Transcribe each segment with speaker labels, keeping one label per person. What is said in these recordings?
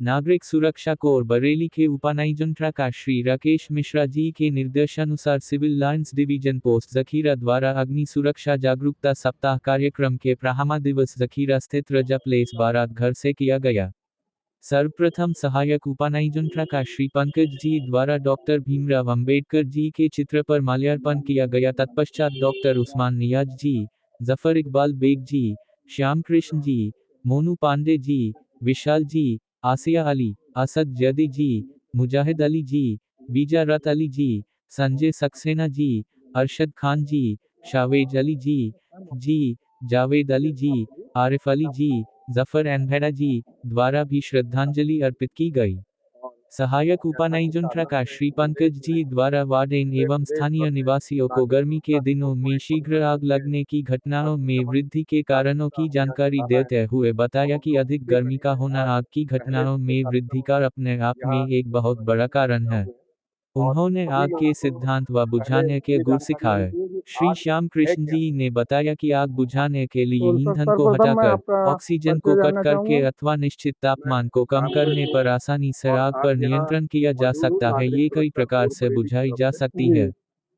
Speaker 1: नागरिक सुरक्षा कोर बरेली के उपानाइजन प्रकाश श्री राकेश मिश्रा जी के निर्देशानुसार सिविल लाइन्स डिवीजन पोस्ट जखीरा द्वारा अग्नि सुरक्षा जागरूकता सप्ताह कार्यक्रम के प्रथम दिवस जखीरा स्थित रजा प्लेस बारात घर से किया गया। सर्वप्रथम सहायक उपानाइजन प्रकाश श्री पंकज जी द्वारा डॉक्टर भीमराव अंबेडकर जी के चित्र पर माल्यार्पण किया गया। तत्पश्चात डॉक्टर उस्मान नियाज जी, जफर इकबाल बेग जी, श्याम कृष्ण जी, मोनू पांडे जी, विशाल जी, आसिया अली, असद जदी जी, मुजाहिद अली जी, बीजा रत अली जी, संजय सक्सेना जी, अरशद खान जी, शावेज अली जी, जावेद अली जी, आरिफ अली जी, जफर एनभेड़ा जी द्वारा भी श्रद्धांजलि अर्पित की गई। सहायक उपानाइजन प्रकाश श्री पंकज जी द्वारा वार्डन एवं स्थानीय निवासियों को गर्मी के दिनों में शीघ्र आग लगने की घटनाओं में वृद्धि के कारणों की जानकारी देते हुए बताया कि अधिक गर्मी का होना आग की घटनाओं में वृद्धि का अपने आप में एक बहुत बड़ा कारण है। उन्होंने आग के सिद्धांत व बुझाने के गुर सिखाए। श्री श्याम कृष्ण जी ने बताया कि आग बुझाने के लिए
Speaker 2: तो सर
Speaker 1: ईंधन को
Speaker 2: सर्वप्रथम मैं
Speaker 1: हटाकर
Speaker 2: आपका
Speaker 1: ऑक्सीजन को
Speaker 2: परिचय
Speaker 1: कट
Speaker 2: जानना
Speaker 1: करके
Speaker 2: चाहूँगा।
Speaker 1: अथवा निश्चित तापमान को कम करने पर आसानी से
Speaker 2: और
Speaker 1: आग पर
Speaker 2: आज यहाँ
Speaker 1: नियंत्रण किया जा
Speaker 2: मौजूद हूँ
Speaker 1: सकता है।
Speaker 2: नागरिक
Speaker 1: ये कई
Speaker 2: सुरक्षा
Speaker 1: प्रकार
Speaker 2: कोर
Speaker 1: से
Speaker 2: बरेली की
Speaker 1: बुझाई
Speaker 2: तरफ
Speaker 1: जा
Speaker 2: से
Speaker 1: सकती
Speaker 2: जी
Speaker 1: है।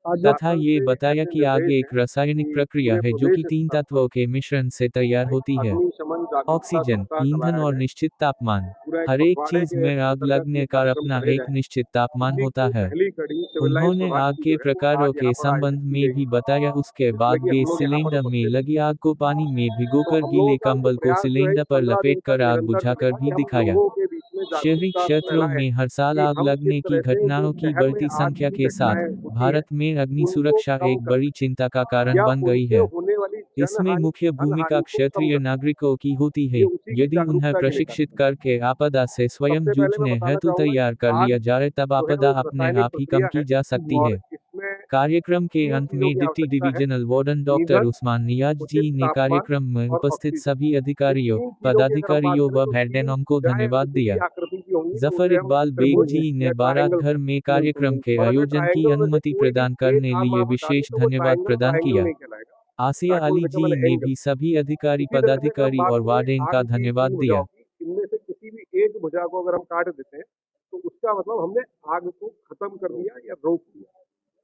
Speaker 2: आज
Speaker 1: तथा
Speaker 2: शासन
Speaker 1: ये
Speaker 2: से
Speaker 1: बताया
Speaker 2: ऐसे
Speaker 1: कि आग
Speaker 2: निर्देश
Speaker 1: एक
Speaker 2: हैं
Speaker 1: रासायनिक
Speaker 2: कि
Speaker 1: प्रक्रिया
Speaker 2: पूरे
Speaker 1: है जो कि
Speaker 2: प्रदेश
Speaker 1: तीन
Speaker 2: स्तर पर
Speaker 1: तत्वों के मिश्रण से तैयार होती है।
Speaker 2: अग्निशमन जागरूकता
Speaker 1: ऑक्सीजन,
Speaker 2: सप्ताह
Speaker 1: ईंधन
Speaker 2: चलाया
Speaker 1: और
Speaker 2: जाए।
Speaker 1: निश्चित तापमान।
Speaker 2: पूरा एक
Speaker 1: हर एक
Speaker 2: पखवाड़े
Speaker 1: चीज
Speaker 2: के
Speaker 1: में आग
Speaker 2: अंतर्गत ये
Speaker 1: लगने का
Speaker 2: कार्यक्रम
Speaker 1: अपना
Speaker 2: करे
Speaker 1: एक
Speaker 2: जाएं।
Speaker 1: निश्चित तापमान
Speaker 2: इसी
Speaker 1: होता
Speaker 2: की
Speaker 1: है।
Speaker 2: पहली कड़ी सिविल लाइंस
Speaker 1: उन्होंने
Speaker 2: विभाग
Speaker 1: आग
Speaker 2: की
Speaker 1: के
Speaker 2: जो है वो
Speaker 1: प्रकारों
Speaker 2: आज
Speaker 1: के
Speaker 2: यहाँ पर आयोजित
Speaker 1: संबंध
Speaker 2: की
Speaker 1: में भी
Speaker 2: गई,
Speaker 1: बताया। उसके
Speaker 2: जिसमें
Speaker 1: बाद
Speaker 2: कि हम
Speaker 1: गैस
Speaker 2: लोग यहाँ पर
Speaker 1: सिलेंडर में
Speaker 2: उपस्थित
Speaker 1: लगी
Speaker 2: थे।
Speaker 1: आग को पानी में
Speaker 2: तो
Speaker 1: भिगोकर
Speaker 2: हम
Speaker 1: गीले
Speaker 2: लोगों का जो
Speaker 1: कंबल को
Speaker 2: प्रयास जो है इस
Speaker 1: सिलेंडर पर
Speaker 2: 15 दिन तक
Speaker 1: लपेटकर आग
Speaker 2: निरंतर
Speaker 1: बुझाकर
Speaker 2: रहेगा
Speaker 1: भी
Speaker 2: कि हम
Speaker 1: दिखाया।
Speaker 2: लोगों के बीच में
Speaker 1: शहरी
Speaker 2: जागरूकता
Speaker 1: क्षेत्रों
Speaker 2: फैलाएं
Speaker 1: में हर साल
Speaker 2: कि
Speaker 1: आग
Speaker 2: हम किस
Speaker 1: लगने की
Speaker 2: तरह से जो
Speaker 1: घटनाओं की
Speaker 2: शहर में
Speaker 1: बढ़ती
Speaker 2: आज
Speaker 1: संख्या
Speaker 2: की
Speaker 1: के साथ
Speaker 2: घटनाएं होती हैं
Speaker 1: भारत में अग्नि
Speaker 2: उनको
Speaker 1: सुरक्षा
Speaker 2: कम
Speaker 1: एक
Speaker 2: करें
Speaker 1: बड़ी चिंता का कारण
Speaker 2: या
Speaker 1: बन गई
Speaker 2: उनसे
Speaker 1: है।
Speaker 2: होने वाली
Speaker 1: इसमें
Speaker 2: जनहानि
Speaker 1: मुख्य
Speaker 2: धन
Speaker 1: भूमिका
Speaker 2: हानि को कम
Speaker 1: क्षेत्रीय
Speaker 2: करें।
Speaker 1: नागरिकों की होती
Speaker 2: ये
Speaker 1: है।
Speaker 2: उसी की
Speaker 1: यदि उन्हें
Speaker 2: जागरूकता के लिए
Speaker 1: प्रशिक्षित
Speaker 2: करते हैं।
Speaker 1: करके आपदा से स्वयं
Speaker 2: सबसे पहले मैं
Speaker 1: जूझने
Speaker 2: बताना
Speaker 1: हेतु
Speaker 2: चाहूंगा कि
Speaker 1: तैयार कर
Speaker 2: आग
Speaker 1: लिया जाए तब
Speaker 2: जो है
Speaker 1: आपदा
Speaker 2: वो एक
Speaker 1: अपने
Speaker 2: रासायनिक
Speaker 1: आप ही कम
Speaker 2: प्रक्रिया है
Speaker 1: की जा सकती
Speaker 2: और
Speaker 1: है।
Speaker 2: इसमें
Speaker 1: कार्यक्रम के
Speaker 2: 3
Speaker 1: अंत
Speaker 2: चीजों
Speaker 1: में
Speaker 2: की
Speaker 1: डिप्टी
Speaker 2: आवश्यकता है।
Speaker 1: डिविजनल वार्डन डॉक्टर
Speaker 2: ईंधन,
Speaker 1: उस्मान नियाज
Speaker 2: उचित
Speaker 1: जी ने
Speaker 2: तापमान
Speaker 1: कार्यक्रम में
Speaker 2: और
Speaker 1: उपस्थित
Speaker 2: ऑक्सीजन।
Speaker 1: सभी
Speaker 2: इन
Speaker 1: अधिकारियों,
Speaker 2: 3 चीजों की अगर हम बात
Speaker 1: पदाधिकारियों
Speaker 2: करें
Speaker 1: व
Speaker 2: तो 3
Speaker 1: भेड़नों को
Speaker 2: भुजाएं
Speaker 1: धन्यवाद
Speaker 2: इसी
Speaker 1: दिया।
Speaker 2: आकृति की होंगी तो
Speaker 1: जफर
Speaker 2: उसे हम
Speaker 1: इकबाल बेग
Speaker 2: त्रिभुज
Speaker 1: जी ने
Speaker 2: या ट्रायंगल
Speaker 1: बारात घर में
Speaker 2: बिल्कुल
Speaker 1: कार्यक्रम के
Speaker 2: बिल्कुल। और अगर
Speaker 1: आयोजन की
Speaker 2: ट्रायंगल में से
Speaker 1: अनुमति
Speaker 2: कोई भी
Speaker 1: प्रदान
Speaker 2: एक
Speaker 1: करने
Speaker 2: आर्म
Speaker 1: लिए
Speaker 2: आप हटा दें
Speaker 1: विशेष
Speaker 2: तो वो
Speaker 1: धन्यवाद
Speaker 2: ट्रायंगल
Speaker 1: प्रदान
Speaker 2: ट्रायंगल
Speaker 1: किया।
Speaker 2: नहीं कहलाएगा।
Speaker 1: आसिया
Speaker 2: दैट
Speaker 1: अली
Speaker 2: विल
Speaker 1: जी
Speaker 2: बिकम एन
Speaker 1: ने
Speaker 2: एंगल।
Speaker 1: भी सभी अधिकारी
Speaker 2: इसी तरह से अगर
Speaker 1: पदाधिकारी
Speaker 2: बात
Speaker 1: और
Speaker 2: करें
Speaker 1: वार्डन
Speaker 2: आग
Speaker 1: का
Speaker 2: की
Speaker 1: धन्यवाद
Speaker 2: 3
Speaker 1: दिया।
Speaker 2: भुजाओं की, इनमें से किसी भी एक भुजा को अगर हम काट देते हैं तो उसका मतलब हमने आग को खत्म कर दिया या रोक दिया।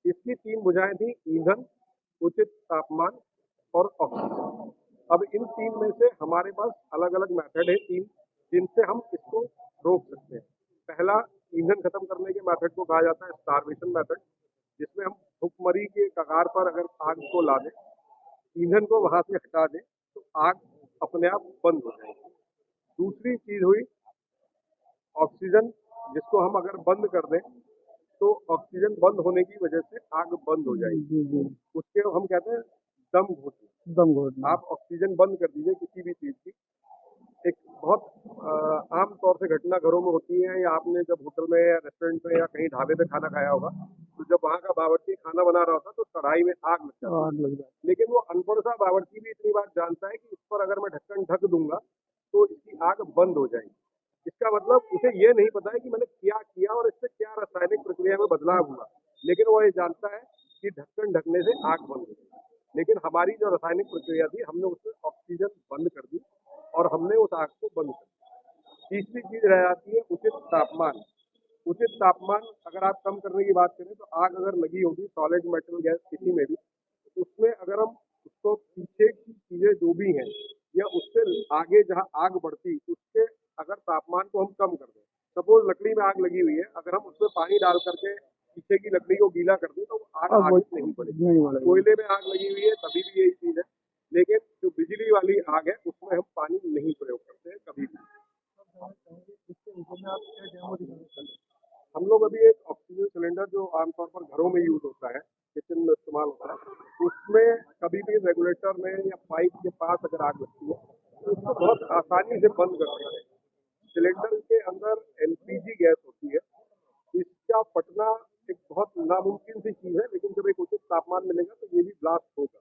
Speaker 2: इसकी 3 भुजाएं थी ईंधन, उचित तापमान और ऑक्सीजन। अब इन 3 में से हमारे पास अलग-अलग मेथड है 3 जिनसे हम इसको रोक सकते हैं। पहला ईंधन खत्म करने के मेथड को कहा जाता है स्टार्वेशन मेथड, जिसमें हम भुखमरी के कगार पर अगर आग को ला दें, ईंधन को वहां से हटा दें तो आग अपने आप बंद हो जाएगी। दूसरी चीज हुई ऑक्सीजन, जिसको हम अगर बंद कर दें तो ऑक्सीजन बंद होने की वजह से आग बंद हो जाएगी। जी जी। उसके हम कहते हैं दम घोटना। दम घोटना। आप ऑक्सीजन बंद कर दीजिए किसी भी चीज की। एक बहुत आम तौर से घटना घरों में होती है या आपने जब होटल में या रेस्टोरेंट में या कहीं ढाबे पे खाना खाया होगा तो जब वहाँ का बावर्ची खाना बना रहा होता है तो कढ़ाई में आग लग जाती है। आग लग जाती है। लेकिन वो अनपढ़ सा बावर्ची भी इतनी बात जानता है कि इस पर अगर मैं ढक्कन ढक दूंगा तो इसकी आग बंद हो जाएगी। इसका मतलब उसे ये नहीं पता है कि मैंने क्या किया और इससे क्या रासायनिक प्रक्रिया में बदलाव हुआ, लेकिन वो ये जानता है कि ढक्कन ढकने से आग बंद हो गई। लेकिन हमारी जो रासायनिक प्रक्रिया थी हमने उसमें ऑक्सीजन बंद कर दी और हमने उस आग को बंद कर दिया। तीसरी चीज रह जाती है उचित तापमान। उचित तापमान अगर आप कम करने की बात करें तो आग अगर लगी होगी सॉलिड मेटल गैस किसी में भी तो उसमें अगर हम उसको पीछे की चीजें जो भी हैं या उससे आगे जहाँ आग बढ़ती उसके अगर तापमान को हम कम कर दें, सपोज लकड़ी में आग लगी हुई है, अगर हम उसमें पानी डाल करके पीछे की लकड़ी को गीला कर दें तो आग आगे नहीं बढ़ेगी। कोयले में आग लगी हुई है तभी भी यही चीज है, लेकिन जो बिजली वाली आग है उसमें हम पानी नहीं प्रयोग करते हैं कभी भी। हम लोग अभी एक ऑक्सीजन सिलेंडर जो आमतौर पर घरों में यूज होता है, किचन में इस्तेमाल होता है, उसमें कभी भी रेगुलेटर में या पाइप के पास अगर आग लगती है तो उसको बहुत आसानी से बंद कर सकते हैं। सिलेंडर के अंदर एलपीजी गैस होती है, इसका फटना एक बहुत नामुमकिन सी चीज है, लेकिन जब एक उचित तापमान मिलेगा तो ये भी ब्लास्ट होगा।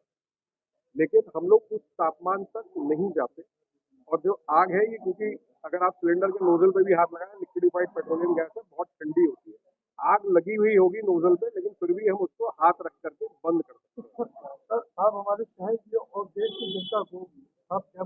Speaker 2: लेकिन हम लोग उस तापमान तक नहीं जाते और जो आग है ये क्योंकि अगर आप सिलेंडर के नोजल पे भी हाथ लगाएं लिक्विडिफाइड पेट्रोलियम गैस है बहुत ठंडी होती है। आग लगी हुई होगी नोजल पे लेकिन फिर भी हम उसको हाथ रख करके बंद कर सकते हैं। सर आप हमारे शहर की और देश की जनता को आप क्या